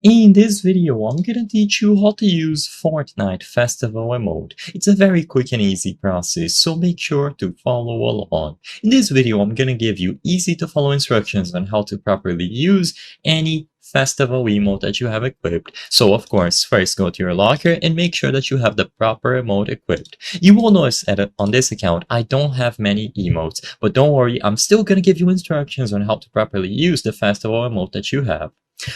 In this video, I'm gonna teach you how to use Fortnite Festival Emote. It's a very quick and easy process, so make sure to follow along. In this video, I'm gonna give you easy to follow instructions on how to properly use any festival emote that you have equipped. So of course, first go to your locker and make sure that you have the proper emote equipped. You will notice that on this account, I don't have many emotes, but don't worry, I'm still gonna give you instructions on how to properly use the festival emote that you have.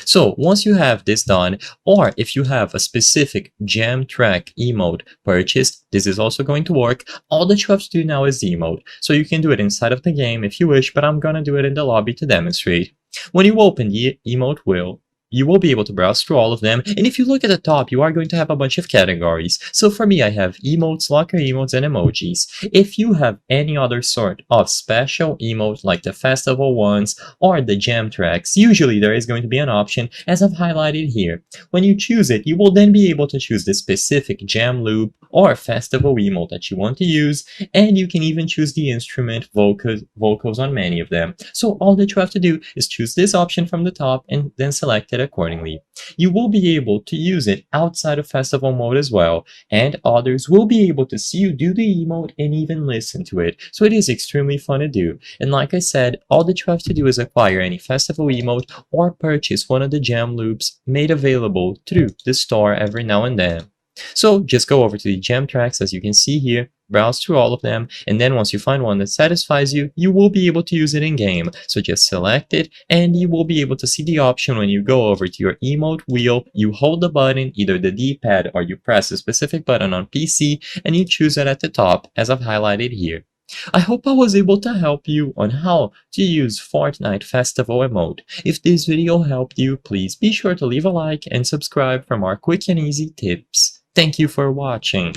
So once you have this done, or if you have a specific jam track emote purchased, this is also going to work. All that you have to do now is the emote. So you can do it inside of the game if you wish, but I'm gonna do it in the lobby to demonstrate. When you open the emote wheel, you will be able to browse through all of them, and if you look at the top, you are going to have a bunch of categories. So for me, I have emotes, locker emotes, and emojis. If you have any other sort of special emote like the festival ones or the jam tracks, usually there is going to be an option as I've highlighted here. When you choose it, you will then be able to choose the specific jam loop or festival emote that you want to use, and you can even choose the instrument vocals on many of them. So all that you have to do is choose this option from the top and then select it accordingly. You will be able to use it outside of festival mode as well, and others will be able to see you do the emote and even listen to it. So it is extremely fun to do. And like I said, all that you have to do is acquire any festival emote or purchase one of the jam loops made available through the store every now and then. So just go over to the gem tracks as you can see here, browse through all of them, and then once you find one that satisfies you, you will be able to use it in game. So just select it and you will be able to see the option when you go over to your emote wheel, you hold the button, either the D-pad or you press a specific button on PC and you choose it at the top as I've highlighted here. I hope I was able to help you on how to use Fortnite Festival Emote. If this video helped you, please be sure to leave a like and subscribe for more quick and easy tips. Thank you for watching.